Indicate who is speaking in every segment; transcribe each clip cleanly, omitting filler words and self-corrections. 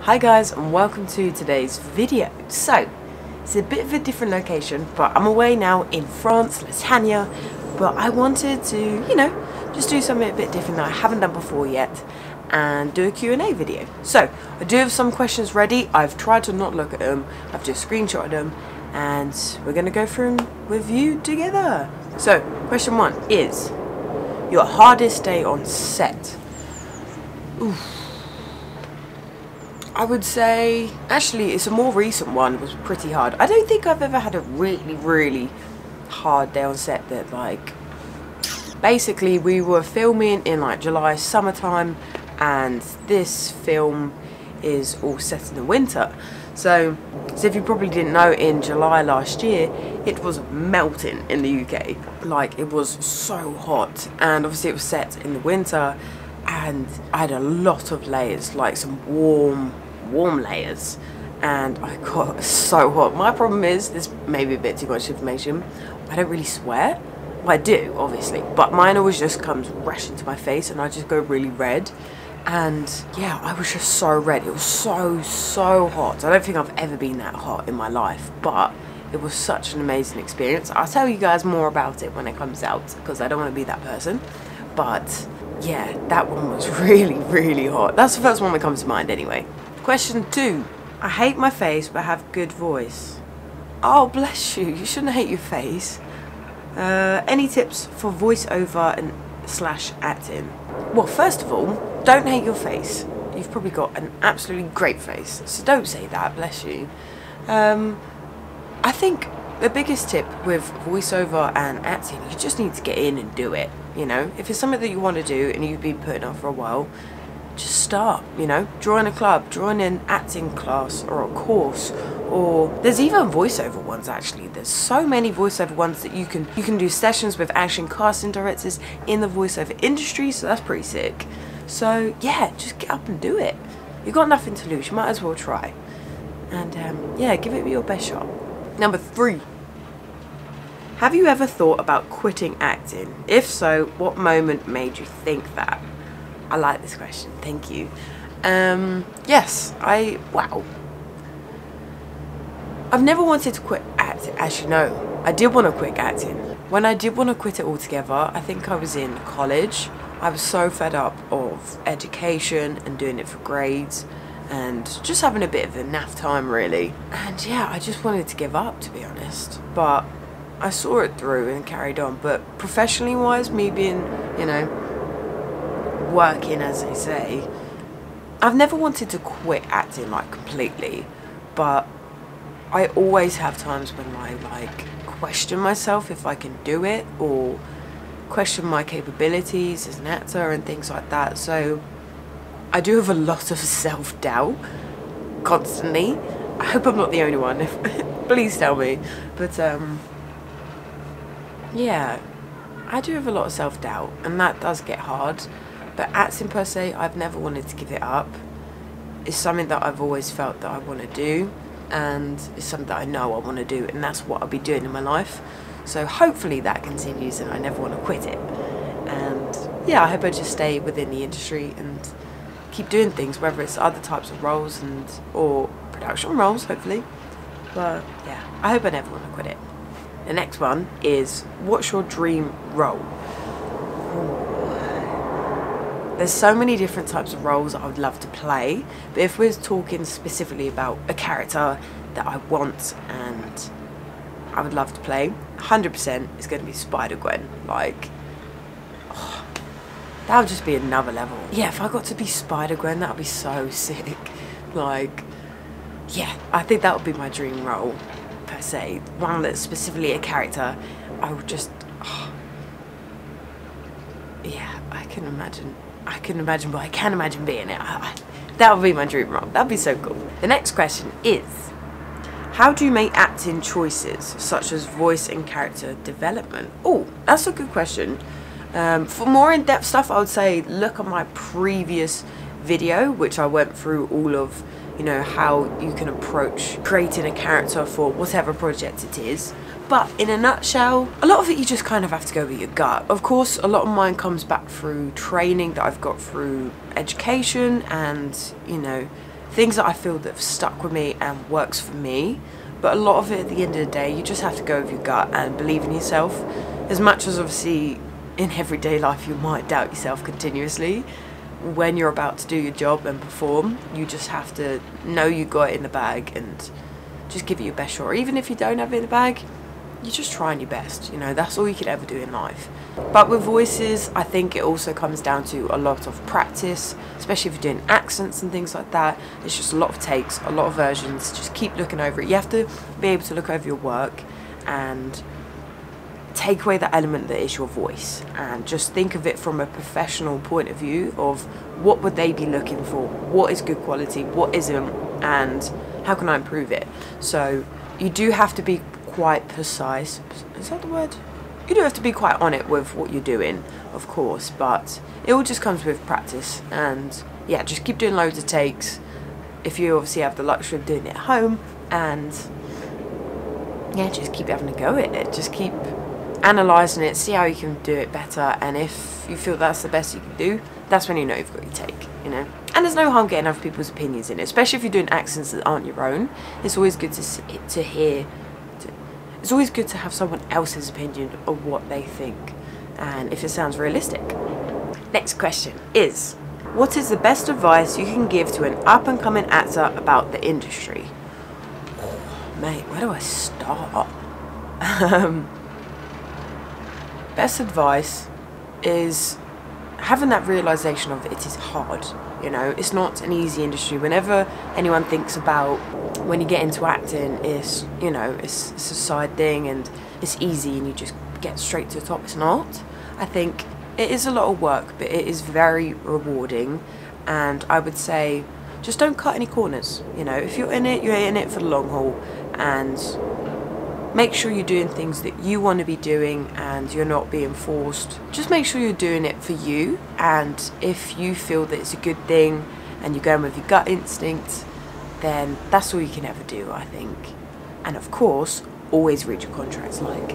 Speaker 1: Hi guys, and welcome to today's video. So, it's a bit of a different location, but I'm away now in France, Latania, but I wanted to, just do something a bit different that I haven't done before yet and do a Q&A video. So, I do have some questions ready. I've tried to not look at them, I've just screenshotted them, and we're going to go through them with you together. So, question 1 is, your hardest day on set? Oof. I would say, actually, it's a more recent one. It was pretty hard. I don't think I've ever had a really hard day on set that, basically we were filming in July, summertime, and this film is all set in the winter. So if you probably didn't know, in July last year, it was melting in the UK. It was so hot, and obviously it was set in the winter, and I had a lot of layers, some warm layers, and I got so hot. My problem is, this may be a bit too much information, I don't really swear. Well, I do, obviously, but mine always just comes rushing to my face and I just go really red. And yeah, I was just so red. It was so hot. I don't think I've ever been that hot in my life, but it was such an amazing experience. I'll tell you guys more about it when it comes out, because I don't want to be that person. But yeah, that one was really hot. That's the first one that comes to mind anyway. Question 2. I hate my face but have good voice. Oh, bless you. You shouldn't hate your face. Any tips for voiceover and / acting? Well, first of all, don't hate your face. You've probably got an absolutely great face, so don't say that, bless you. I think the biggest tip with voiceover and acting, you just need to get in and do it. If it's something that you want to do and you've been putting off for a while, just start. Join a club, join an acting class or a course, or there's even voiceover ones. Actually, there's so many voiceover ones that you can do sessions with action casting directors in the voiceover industry, so that's pretty sick. So yeah, just get up and do it. You've got nothing to lose, you might as well try. And yeah, give it your best shot. Number 3. Have you ever thought about quitting acting? If so, what moment made you think that? I like this question, thank you. Yes, wow. I've never wanted to quit acting, as you know. I did want to quit acting. When I did want to quit it altogether, I think I was in college. I was so fed up of education and doing it for grades and just having a bit of a naff time, really. And yeah, I just wanted to give up, to be honest. But I saw it through and carried on. But professionally wise, me being, working, as they say, I've never wanted to quit acting completely, but I always have times when I question myself if I can do it, or question my capabilities as an actor and things like that. So I do have a lot of self-doubt constantly. I hope I'm not the only one. Please tell me. But yeah, I do have a lot of self-doubt, and that does get hard. But acting per se, I've never wanted to give it up. It's something that I've always felt that I want to do, and it's something that I know I want to do, and that's what I'll be doing in my life. So hopefully that continues and I never want to quit it. And yeah, I hope I just stay within the industry and keep doing things, whether it's other types of roles or production roles, hopefully. But yeah, I hope I never want to quit it. The next one is, what's your dream role? There's so many different types of roles I would love to play, but if we're talking specifically about a character that I want and I would love to play, 100% is going to be Spider-Gwen. That would just be another level. Yeah, if I got to be Spider-Gwen, that would be so sick. Yeah, I think that would be my dream role, per se. One that's specifically a character, I would just, yeah, I can imagine, but I can't imagine being it. That would be my dream role. That would be so cool. The next question is, how do you make acting choices, such as voice and character development? Oh, that's a good question. For more in-depth stuff, I would say look at my previous video, which I went through all of, how you can approach creating a character for whatever project it is. But in a nutshell, a lot of it you just kind of have to go with your gut. Of course, a lot of mine comes back through training that I've got through education and, things that I feel that have stuck with me and works for me. But a lot of it, at the end of the day, you just have to go with your gut and believe in yourself. As much as obviously in everyday life you might doubt yourself continuously, when you're about to do your job and perform, you just have to know you got it in the bag and just give it your best shot. Or even if you don't have it in the bag, you're just trying your best, you know, that's all you could ever do in life. But with voices, I think it also comes down to a lot of practice, especially if you're doing accents and things like that. It's just a lot of takes, a lot of versions. Just keep looking over it. You have to be able to look over your work and take away the element that is your voice, and just think of it from a professional point of view of what would they be looking for, what is good quality, what isn't, and how can I improve it. So you do have to be quite precise, is that the word? You do have to be quite on it with what you're doing, of course, but it all just comes with practice. And yeah, just keep doing loads of takes if you obviously have the luxury of doing it at home, and yeah, just keep having a go at it, just keep analysing it, see how you can do it better, and if you feel that's the best you can do, that's when you know you've got your take, you know. And there's no harm getting other people's opinions in it, especially if you're doing accents that aren't your own. It's always good to hear. It's always good to have someone else's opinion of what they think, and if it sounds realistic. Next question is, what is the best advice you can give to an up-and-coming actor about the industry? Oh, mate, where do I start? Best advice is having that realisation of it is hard, you know, it's not an easy industry. Whenever anyone thinks about when you get into acting, it's, you know, it's a side thing and it's easy and you just get straight to the top. It's not. I think it is a lot of work, but it is very rewarding, and I would say just don't cut any corners, you know. If you're in it for the long haul, and make sure you're doing things that you want to be doing and you're not being forced. Just make sure you're doing it for you, and if you feel that it's a good thing and you're going with your gut instinct, then that's all you can ever do, I think. And of course, always read your contracts. Like,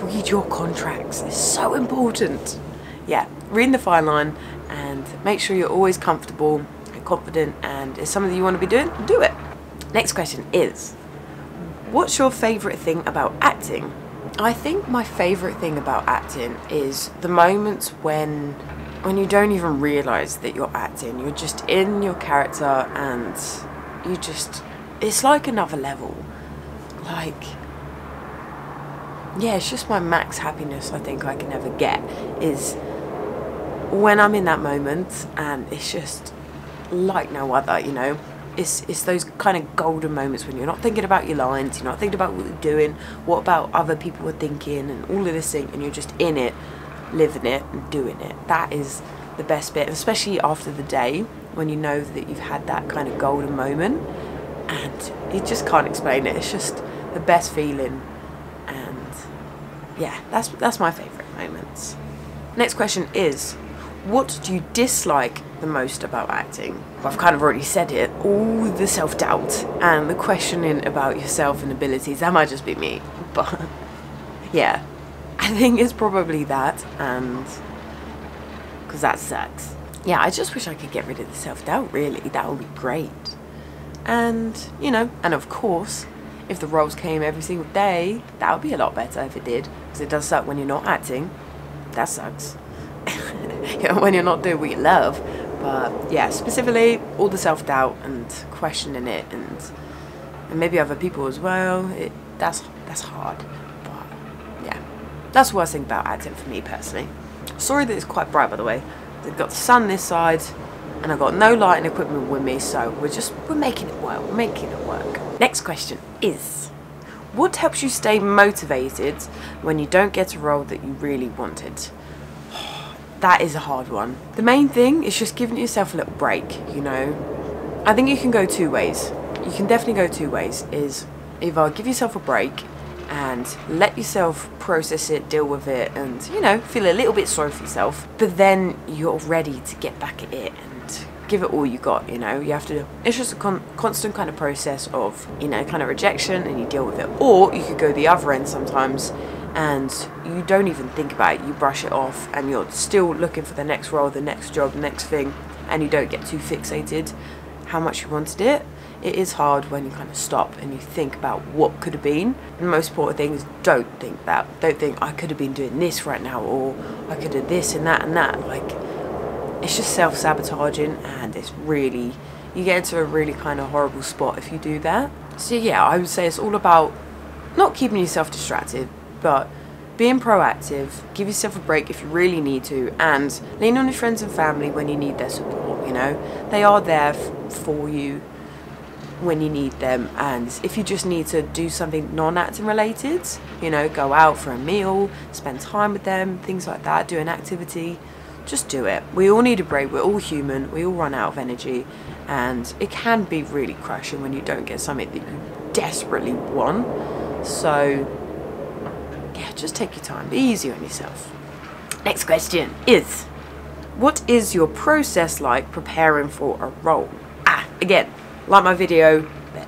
Speaker 1: read your contracts, it's so important. Yeah, read the fine line and make sure you're always comfortable and confident, and it's something that you want to be doing, do it. Next question is, what's your favourite thing about acting? I think my favourite thing about acting is the moments when you don't even realise that you're acting. You're just in your character and you just, it's like another level. Like, yeah, it's just my max happiness I think I can ever get is when I'm in that moment, and it's just like no other, you know. It's those kind of golden moments when you're not thinking about your lines, you're not thinking about what you're doing, what about other people are thinking, and all of this thing, and you're just in it, living it and doing it. That is the best bit, especially after the day when you know that you've had that kind of golden moment, and you just can't explain it. It's just the best feeling, and yeah, that's my favourite moments. Next question is, what do you dislike the most about acting? Well, I've kind of already said it, all the self-doubt and the questioning about yourself and abilities. That might just be me, but yeah, I think it's probably that, and because that sucks. Yeah, I just wish I could get rid of the self-doubt, really. That would be great. And, you know, and of course, if the roles came every single day, that would be a lot better if it did, because it does suck when you're not acting. That sucks. You know, when you're not doing what you love. But yeah, specifically all the self-doubt and questioning it, and maybe other people as well. That's hard. But yeah, that's the worst thing about acting for me personally. Sorry that it's quite bright, by the way. I've got the sun this side and I've got no lighting equipment with me, so we're making it work. We're making it work. Next question is, what helps you stay motivated when you don't get a role that you really wanted? That is a hard one. The main thing is just giving yourself a little break, you know. I think you can go two ways. You can definitely go two ways. Is either give yourself a break and let yourself process it, deal with it, and, you know, feel a little bit sorry for yourself. But then you're ready to get back at it and give it all you got, you know. You have to, it's just a constant kind of process of, you know, kind of rejection, and you deal with it. Or you could go the other end sometimes, and you don't even think about it, you brush it off, and you're still looking for the next role, the next job, the next thing, and you don't get too fixated. how much you wanted it. It is hard when you kind of stop and you think about what could have been. And the most important thing is don't think that. Don't think I could have been doing this right now, or I could have this and that and that. Like, it's just self-sabotaging, and it's really, you get into a really kind of horrible spot if you do that. So yeah, I would say it's all about not keeping yourself distracted, but being proactive. Give yourself a break if you really need to, and lean on your friends and family when you need their support. You know, they are there for you when you need them. And if you just need to do something non-acting related, you know, go out for a meal, spend time with them, things like that, do an activity, just do it. We all need a break. We're all human. We all run out of energy, and it can be really crushing when you don't get something that you desperately want. So yeah, just take your time, be easy on yourself. Next question is, what is your process like preparing for a role? Again, like my video, the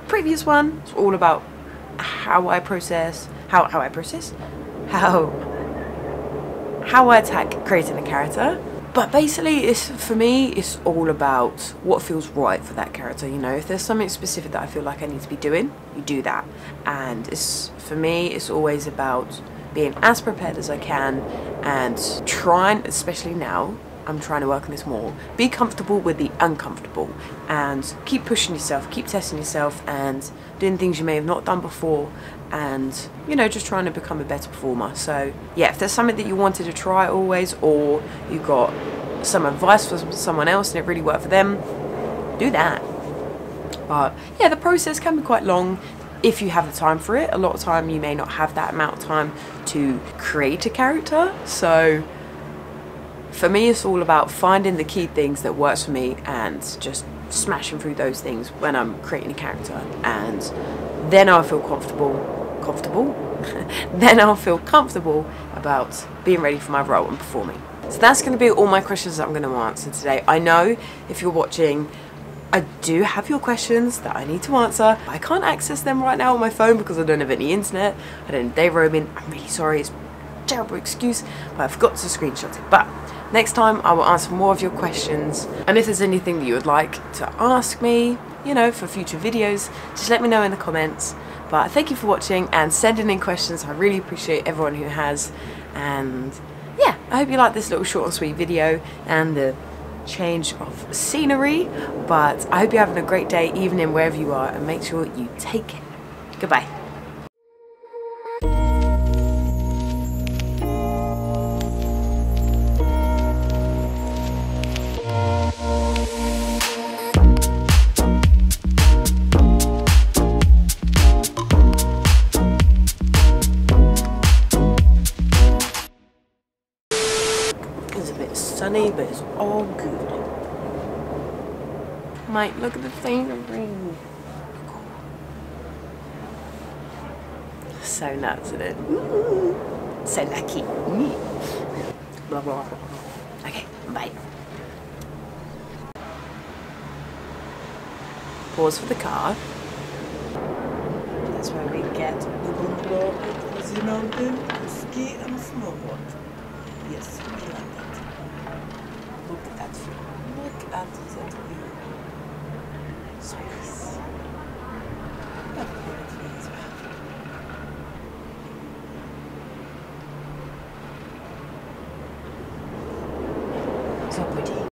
Speaker 1: previous one, it's all about how I process, how I attack creating a character. But basically, for me, it's all about what feels right for that character. You know, if there's something specific that I feel like I need to be doing, you do that. And for me, it's always about being as prepared as I can, and trying, especially now, I'm trying to work on this more, be comfortable with the uncomfortable, and keep pushing yourself, keep testing yourself, and doing things you may have not done before, and, you know, just trying to become a better performer. So yeah, if there's something that you wanted to try always, or you got some advice from someone else and it really worked for them, do that. But yeah, the process can be quite long if you have the time for it. A lot of time you may not have that amount of time to create a character. So for me, it's all about finding the key things that works for me and just smashing through those things when I'm creating a character, and then I'll feel then I'll feel comfortable about being ready for my role and performing. So that's going to be all my questions that I'm going to answer today. I know if you're watching, I do have your questions that I need to answer. I can't access them right now on my phone because I don't have any internet. I don't have day roaming. I'm really sorry, it's a terrible excuse, but I forgot to screenshot it. But next time I will answer more of your questions, and if there's anything that you would like to ask me, you know, for future videos, just let me know in the comments. But thank you for watching and sending in questions. I really appreciate everyone who has. And yeah, I hope you like this little short and sweet video and the change of scenery. But I hope you're having a great day, evening, wherever you are, and make sure you take care. Goodbye. Sunny, but it's all good. Mate, look at the scenery. So nuts, isn't it? So lucky. Blah, blah, blah. Okay, bye. Pause for the car. That's where we get the bungalow, the mountain, the ski and the snowboard. Yes, we like that. Look at that view. Look at that view. So nice.